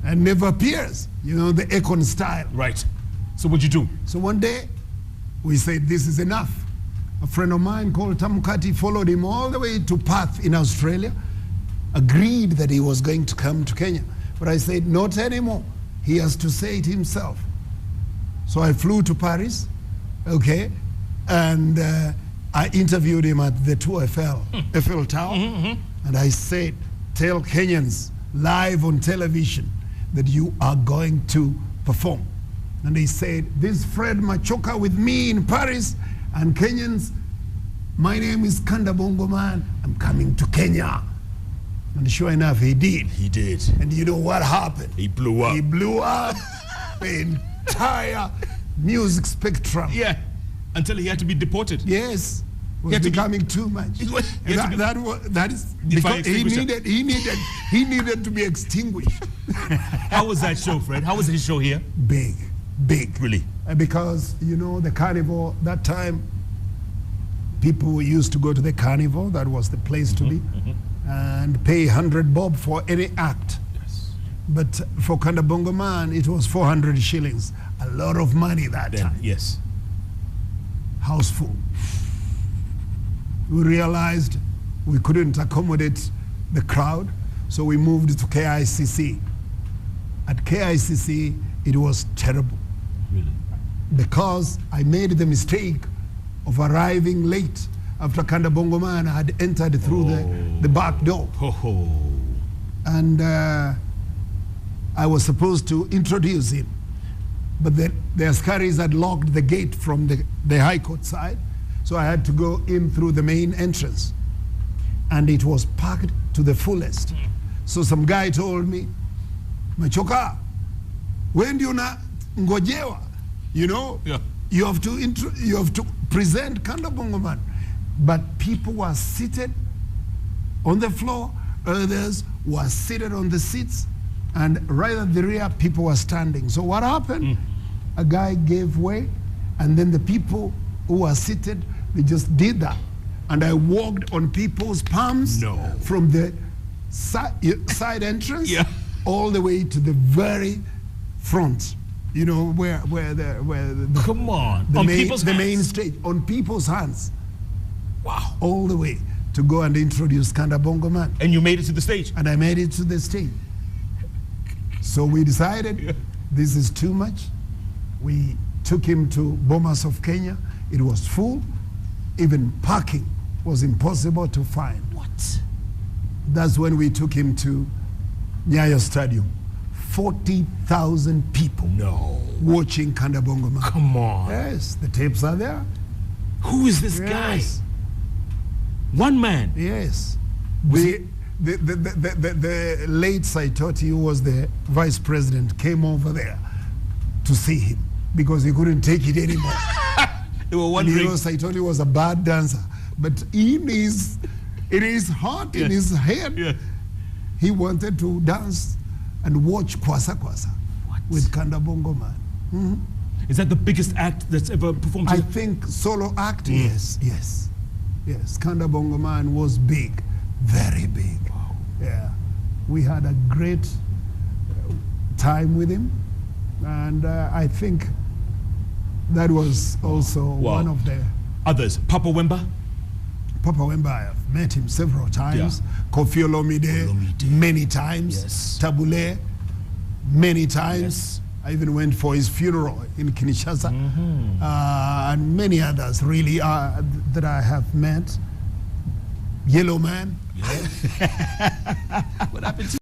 and never appears. You know, the Akon style. Right. So what'd you do? So one day, we said, this is enough. A friend of mine called Tamukati followed him all the way to Perth in Australia, agreed that he was going to come to Kenya. But I said, not anymore. He has to say it himself. So I flew to Paris, okay, and I interviewed him at the 2 Eiffel Tower, and I said, tell Kenyans live on television that you are going to perform. And he said, this Fred Machoka with me in Paris, and Kenyans, my name is Kanda Bongo man, I'm coming to Kenya. And sure enough, he did. He did. And you know what happened? He blew up. He blew up the entire music spectrum. Yeah, until he had to be deported. Yes, it was becoming too much. That is because he needed to be extinguished. How was that show, Fred? How was his show here? Big. Really? Because, you know, the carnival, that time, people used to go to the carnival. That was the place to be. And pay 100 bob for any act. Yes. But for Kanda Bongo man, it was 400 shillings. A lot of money that time. Yes. House full. We realized we couldn't accommodate the crowd, so we moved to KICC. At KICC, it was terrible. Really? Because I made the mistake of arriving late after Kanda Bongo man had entered through the back door. And I was supposed to introduce him. But the Askaris had locked the gate from the High Court side, so I had to go in through the main entrance. And it was packed to the fullest. So some guy told me, Machoka, when do you not ngojewa? You know, you have to present Kanda Bongo man. But people were seated on the floor, others were seated on the seats, and right at the rear, people were standing. So what happened? A guy gave way, and then the people who were seated, they just did that. And I walked on people's palms from the side entrance all the way to the very front. You know, where the come on, on people's hands. Main stage, on people's hands. Wow. All the way to go and introduce Kanda Bongo man. And you made it to the stage? And I made it to the stage. So we decided this is too much. We took him to Bomas of Kenya. It was full. Even parking was impossible to find. What? That's when we took him to Nyayo Stadium. 40,000 people watching Kanda Bongo man. Come on. Yes, the tapes are there. Who is this guy? One man? Yes. The late Saitoti, who was the vice president, came over there to see him because he couldn't take it anymore. They were wondering. And you know, Saitoti was a bad dancer, but in his heart, in his head, he wanted to dance and watch Kwasa Kwasa with Kanda Bongo man. Is that the biggest act that's ever performed? I think solo act, yes. Kanda Bongo man was big, very big. Wow. Yeah, we had a great time with him, and I think that was also one of the others. Papa Wemba. Papa Wemba, I've met him several times. Kofi Olomide, many times. Yes. Tabule, many times. Yes. I even went for his funeral in Kinshasa, and many others really that I have met. Yellow Man. What happened to